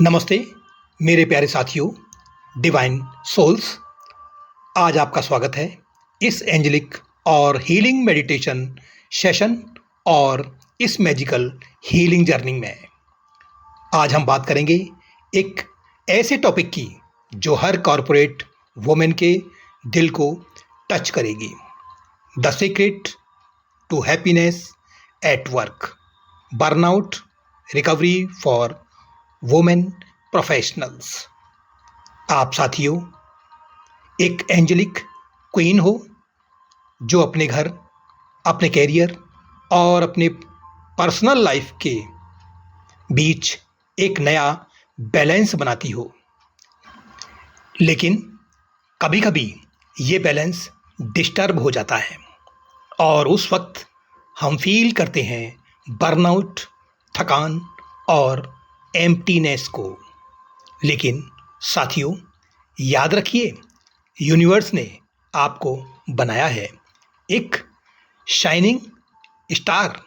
नमस्ते मेरे प्यारे साथियों, डिवाइन सोल्स। आज आपका स्वागत है इस एंजेलिक और हीलिंग मेडिटेशन सेशन और इस मैजिकल हीलिंग जर्नी में। आज हम बात करेंगे एक ऐसे टॉपिक की जो हर कॉरपोरेट वुमेन के दिल को टच करेगी। The secret to happiness at work, burnout recovery for women professionals. आप साथियों एक एंजेलिक क्वीन हो जो अपने घर, अपने कैरियर और अपने पर्सनल लाइफ के बीच एक नया बैलेंस बनाती हो। लेकिन कभी कभी ये बैलेंस डिस्टर्ब हो जाता है और उस वक्त हम फील करते हैं बर्नआउट, थकान और एम्प्टीनेस को। लेकिन साथियों याद रखिए, यूनिवर्स ने आपको बनाया है एक शाइनिंग स्टार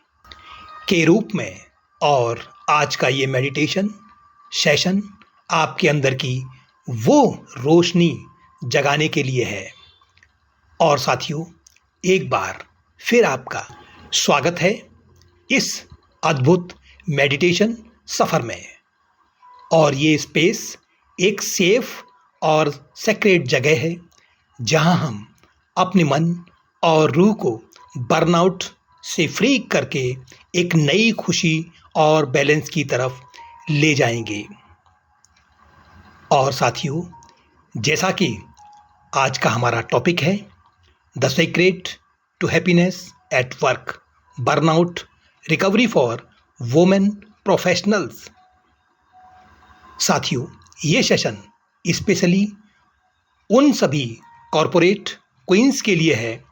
के रूप में, और आज का ये मेडिटेशन सेशन आपके अंदर की वो रोशनी जगाने के लिए है। और साथियों एक बार फिर आपका स्वागत है इस अद्भुत मेडिटेशन सफ़र में। और ये स्पेस एक सेफ और सेक्रेट जगह है जहां हम अपने मन और रूह को बर्नआउट से फ्री करके एक नई खुशी और बैलेंस की तरफ ले जाएंगे। और साथियों जैसा कि आज का हमारा टॉपिक है the secret to happiness at work, burnout recovery for women professionals. साथियों ये सेशन स्पेशली उन सभी कॉरपोरेट क्वींस के लिए है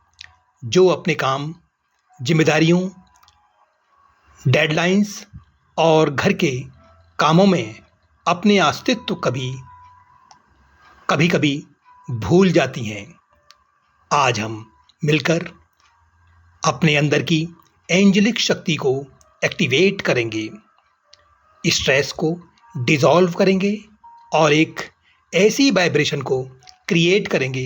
जो अपने काम, जिम्मेदारियों, डेडलाइंस और घर के कामों में अपने अस्तित्व कभी कभी भूल जाती हैं। आज हम मिलकर अपने अंदर की एंजेलिक शक्ति को एक्टिवेट करेंगे, स्ट्रेस को डिसॉल्व करेंगे और एक ऐसी वाइब्रेशन को क्रिएट करेंगे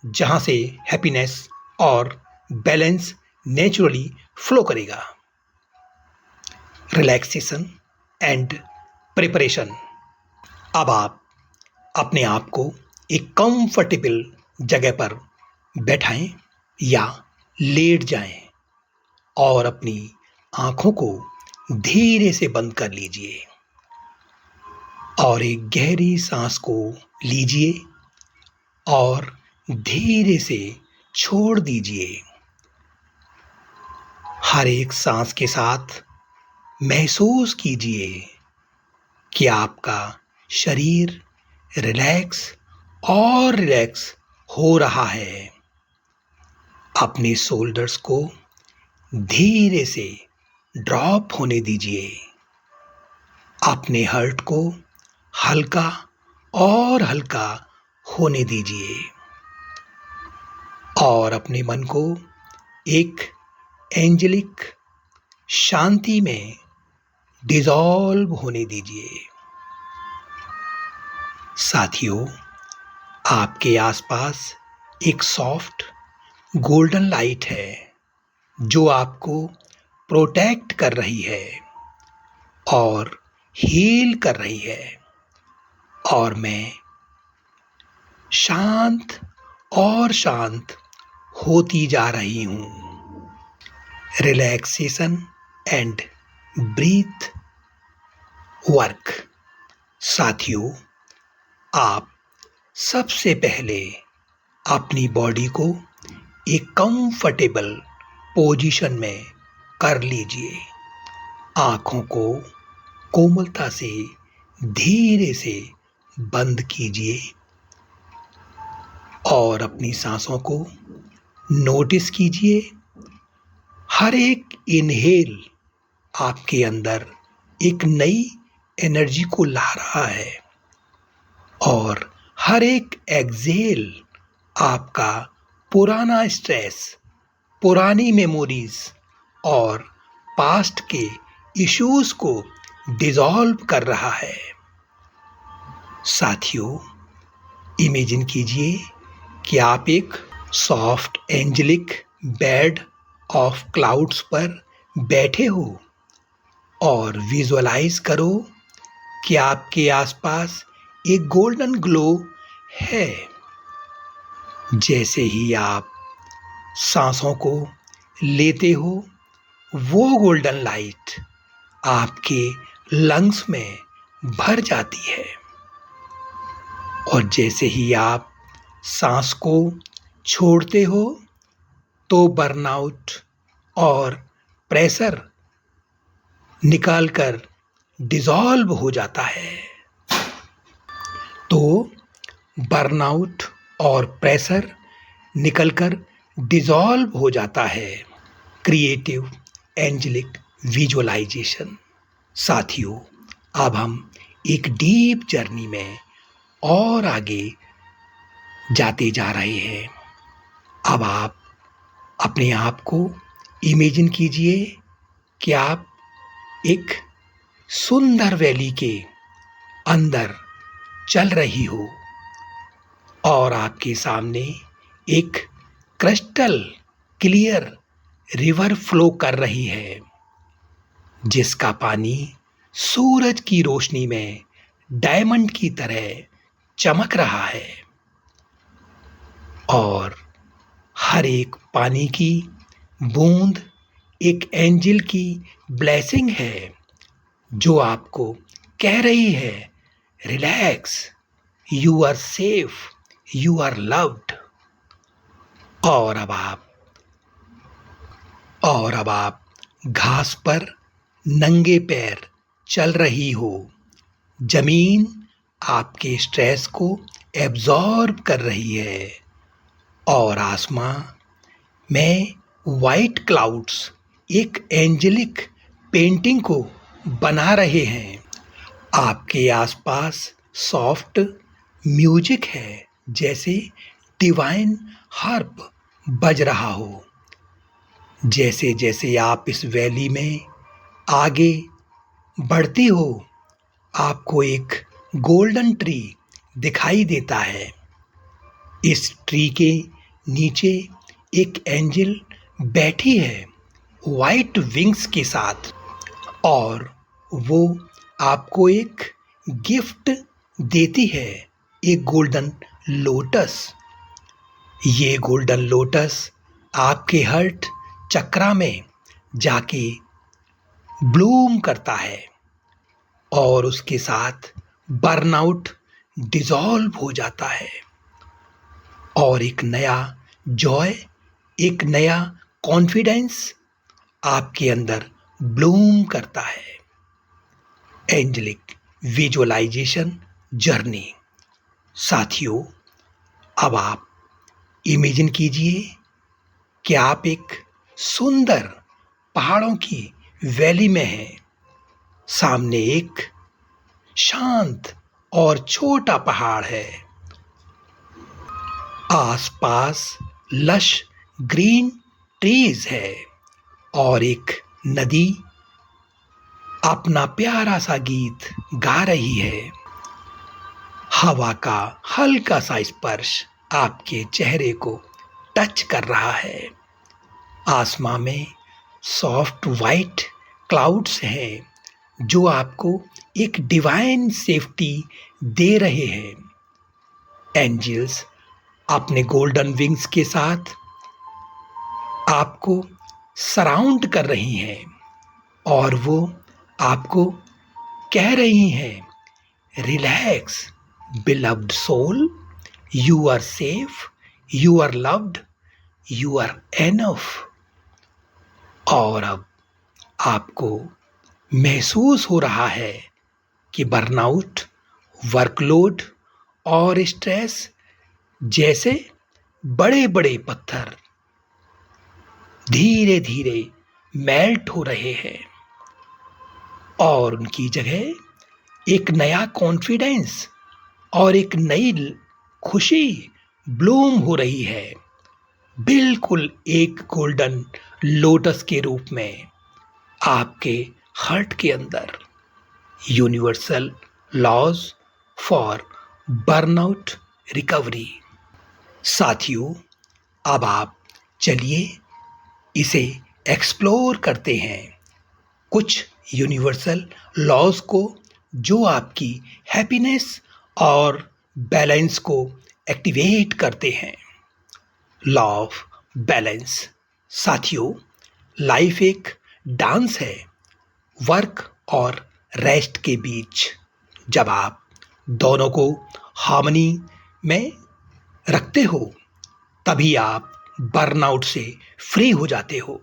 जहां से हैप्पीनेस और बैलेंस नेचुरली फ्लो करेगा। Relaxation and preparation. अब आप अपने आप को एक कंफर्टेबल जगह पर बैठाएं या लेट जाएं और अपनी आंखों को धीरे से बंद कर लीजिए और एक गहरी सांस को लीजिए और धीरे से छोड़ दीजिए। हर एक सांस के साथ महसूस कीजिए कि आपका शरीर रिलैक्स हो रहा है। अपने शोल्डर्स को धीरे से ड्रॉप होने दीजिए। अपने हार्ट को हल्का और हल्का होने दीजिए और अपने मन को एक एंजेलिक शांति में डिसॉल्व होने दीजिए। साथियों आपके आसपास एक सॉफ्ट गोल्डन लाइट है जो आपको प्रोटेक्ट कर रही है और हील कर रही है। और मैं शांत और शांत होती जा रही हूँ। Relaxation and breath work. साथियों आप सबसे पहले अपनी बॉडी को एक कंफर्टेबल पोजीशन में कर लीजिए। आँखों को कोमलता से धीरे से बंद कीजिए और अपनी सांसों को नोटिस कीजिए। हर एक इनहेल आपके अंदर एक नई एनर्जी को ला रहा है और हर एक एक्सहेल आपका पुराना स्ट्रेस, पुरानी मेमोरीज और पास्ट के इश्यूज को डिसॉल्व कर रहा है। साथियों, इमेजिन कीजिए कि आप एक soft angelic bed of clouds पर बैठे हो और विजुअलाइज करो कि आपके आसपास एक गोल्डन ग्लो है। जैसे ही आप सांसों को लेते हो, वो गोल्डन लाइट आपके लंग्स में भर जाती है और जैसे ही आप सांस को छोड़ते हो तो बर्नआउट और प्रेशर निकालकर डिसॉल्व हो जाता है। तो बर्नआउट और प्रेशर निकलकर डिसॉल्व हो जाता है। Creative angelic visualisation. साथियों, अब हम एक डीप जर्नी में और आगे जाते जा रहे हैं। अब आप अपने आप को इमेजिन कीजिए कि आप एक सुंदर वैली के अंदर चल रही हो और आपके सामने एक क्रिस्टल क्लियर रिवर फ्लो कर रही है, जिसका पानी सूरज की रोशनी में डायमंड की तरह चमक रहा है और हर एक पानी की बूंद एक एंजल की ब्लेसिंग है जो आपको कह रही है, relax, you are safe, you are loved. और अब आप घास पर नंगे पैर चल रही हो। जमीन आपके स्ट्रेस को एब्जॉर्ब कर रही है और आसमां में वाइट क्लाउड्स एक एंजेलिक पेंटिंग को बना रहे हैं। आपके आसपास सॉफ्ट म्यूजिक है, जैसे डिवाइन हार्प बज रहा हो। जैसे जैसे आप इस वैली में आगे बढ़ती हो, आपको एक गोल्डन ट्री दिखाई देता है। इस ट्री के नीचे एक एंजल बैठी है वाइट विंग्स के साथ और वो आपको एक गिफ्ट देती है, एक गोल्डन लोटस। ये गोल्डन लोटस आपके हार्ट चक्रा में जाके ब्लूम करता है और उसके साथ बर्नआउट डिसॉल्व हो जाता है और एक नया जॉय, एक नया कॉन्फिडेंस आपके अंदर ब्लूम करता है। Angelic visualisation journey. साथियों, अब आप इमेजिन कीजिए कि आप एक सुंदर पहाड़ों की वैली में हैं। सामने एक शांत और छोटा पहाड़ है। आसपास लश ग्रीन ट्रीज है और एक नदी अपना प्यारा सा गीत गा रही है। हवा का हल्का सा स्पर्श आपके चेहरे को टच कर रहा है। आसमां में सॉफ्ट वाइट क्लाउड्स हैं जो आपको एक डिवाइन सेफ्टी दे रहे हैं। एंजल्स अपने गोल्डन विंग्स के साथ आपको सराउंड कर रही हैं और वो आपको कह रही हैं, relax beloved soul, you are safe, you are loved, you are enough. और अब आपको महसूस हो रहा है कि बर्नआउट, वर्कलोड और स्ट्रेस जैसे बड़े बड़े पत्थर धीरे धीरे मेल्ट हो रहे हैं और उनकी जगह एक नया कॉन्फिडेंस और एक नई खुशी ब्लूम हो रही है, बिल्कुल एक गोल्डन लोटस के रूप में आपके हार्ट के अंदर। Universal laws for burnout recovery. साथियों, अब आप चलिए इसे एक्सप्लोर करते हैं, कुछ यूनिवर्सल लॉज को जो आपकी हैप्पीनेस और बैलेंस को एक्टिवेट करते हैं। Law of balance. साथियों, लाइफ एक डांस है वर्क और रेस्ट के बीच। जब आप दोनों को हार्मनी में रखते हो तभी आप बर्नआउट से फ्री हो जाते हो।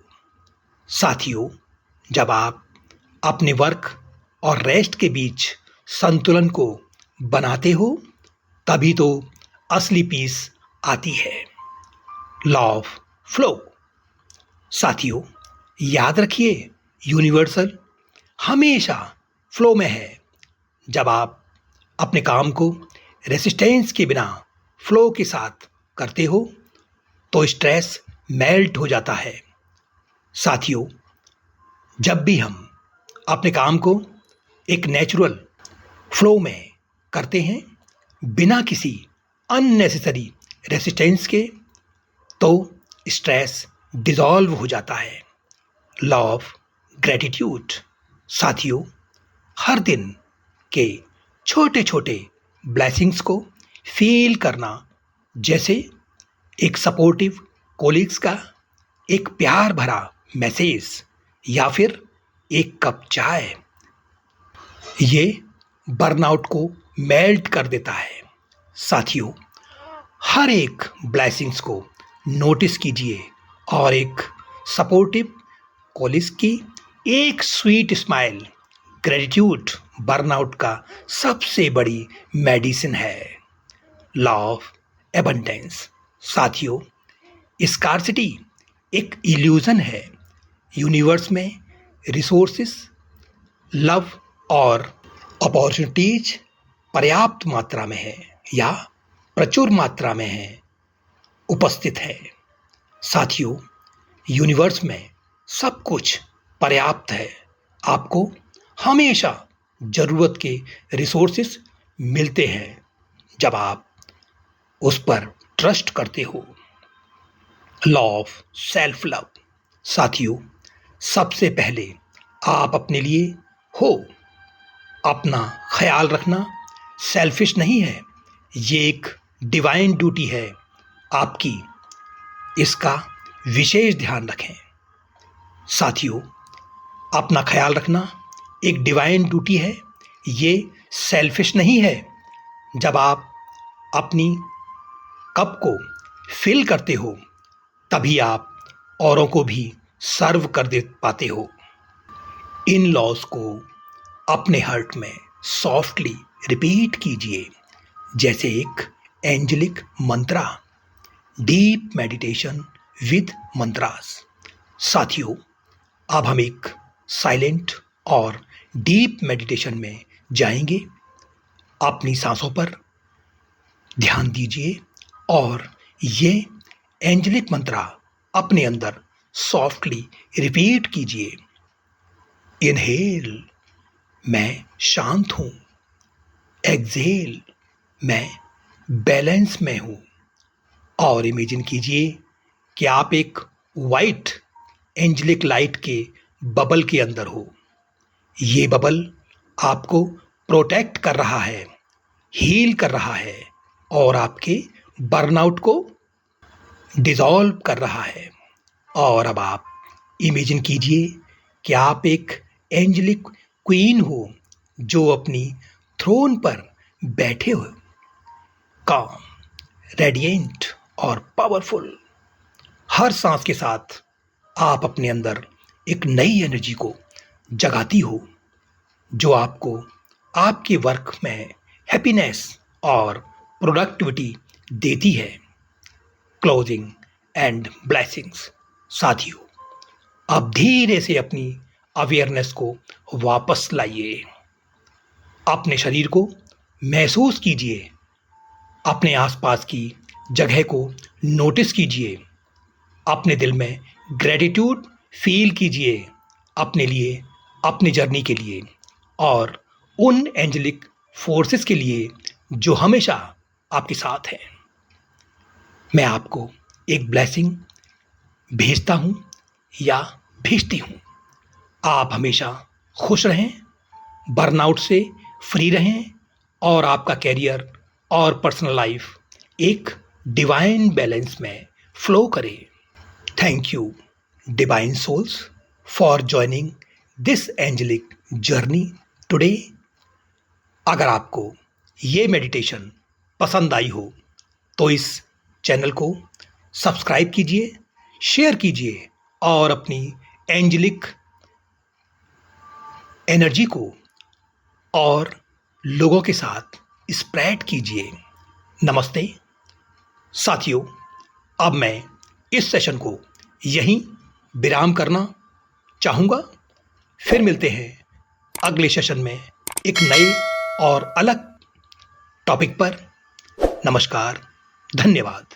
साथियों, जब आप अपने वर्क और रेस्ट के बीच संतुलन को बनाते हो तभी तो असली पीस आती है। Law of flow. साथियों, याद रखिए, यूनिवर्सल हमेशा फ्लो में है। जब आप अपने काम को रेसिस्टेंस के बिना फ्लो के साथ करते हो तो स्ट्रेस मेल्ट हो जाता है। साथियों, जब भी हम अपने काम को एक नेचुरल फ्लो में करते हैं बिना किसी अननेसेसरी रेसिस्टेंस के तो स्ट्रेस डिसॉल्व हो जाता है। Law of gratitude. साथियों, हर दिन के छोटे छोटे ब्लेसिंग्स को फील करना, जैसे एक सपोर्टिव कोलिग्स का एक प्यार भरा मैसेज या फिर एक कप चाय, ये बर्नआउट को मेल्ट कर देता है। साथियों, हर एक ब्लेसिंग्स को नोटिस कीजिए और एक सपोर्टिव कोलिग्स की एक स्वीट स्माइल ग्रेटिट्यूड बर्नआउट का सबसे बड़ी मेडिसिन है। Law of abundance. साथियों, स्कार्सिटी एक इल्यूजन है। यूनिवर्स में रिसोर्सेस, लव और अपॉर्चुनिटीज पर्याप्त मात्रा में है या प्रचुर मात्रा में है, उपस्थित है। साथियों, यूनिवर्स में सब कुछ पर्याप्त है। आपको हमेशा ज़रूरत के रिसोर्सेस मिलते हैं जब आप उस पर ट्रस्ट करते हो। Law of self love. साथियों, सबसे पहले आप अपने लिए हो। अपना ख्याल रखना सेल्फिश नहीं है, ये एक डिवाइन ड्यूटी है आपकी। इसका विशेष ध्यान रखें। साथियों, अपना ख्याल रखना एक डिवाइन ड्यूटी है, ये सेल्फिश नहीं है। जब आप अपनी कप को फिल करते हो तभी आप औरों को भी सर्व कर दे पाते हो। इन लॉज को अपने हार्ट में सॉफ्टली रिपीट कीजिए, जैसे एक angelic mantra. Deep meditation with mantras. साथियों, अब हम एक साइलेंट और डीप मेडिटेशन में जाएंगे। अपनी सांसों पर ध्यान दीजिए और ये एंजेलिक मंत्रा अपने अंदर सॉफ्टली रिपीट कीजिए। इनहेल, मैं शांत हूँ। एक्सहेल, मैं बैलेंस में हूँ। और इमेजिन कीजिए कि आप एक वाइट एंजेलिक लाइट के बबल के अंदर हो। ये बबल आपको प्रोटेक्ट कर रहा है, हील कर रहा है और आपके बर्नआउट को डिसॉल्व कर रहा है। और अब आप इमेजिन कीजिए कि आप एक एंजेलिक क्वीन हो जो अपनी थ्रोन पर बैठे हो, काम, रेडिएंट और पावरफुल। हर सांस के साथ आप अपने अंदर एक नई एनर्जी को जगाती हो जो आपको आपके वर्क में हैप्पीनेस और प्रोडक्टिविटी देती है। Closing and blessings. साथियों, अब धीरे से अपनी अवेयरनेस को वापस लाइए। अपने शरीर को महसूस कीजिए। अपने आसपास की जगह को नोटिस कीजिए। अपने दिल में ग्रेटिट्यूड फील कीजिए अपने लिए, अपनी जर्नी के लिए और उन एंजेलिक फोर्सेस के लिए जो हमेशा आपके साथ है। मैं आपको एक ब्लेसिंग भेजता हूँ या भेजती हूँ। आप हमेशा खुश रहें, बर्नआउट से फ्री रहें और आपका कैरियर और पर्सनल लाइफ एक डिवाइन बैलेंस में फ्लो करे। Thank you divine souls for joining this angelic journey today. अगर आपको ये मेडिटेशन पसंद आई हो तो इस चैनल को सब्सक्राइब कीजिए, शेयर कीजिए और अपनी एंजेलिक एनर्जी को और लोगों के साथ स्प्रेड कीजिए। नमस्ते साथियों, अब मैं इस सेशन को यहीं विराम करना चाहूँगा। फिर मिलते हैं अगले सेशन में एक नए और अलग टॉपिक पर। नमस्कार, धन्यवाद।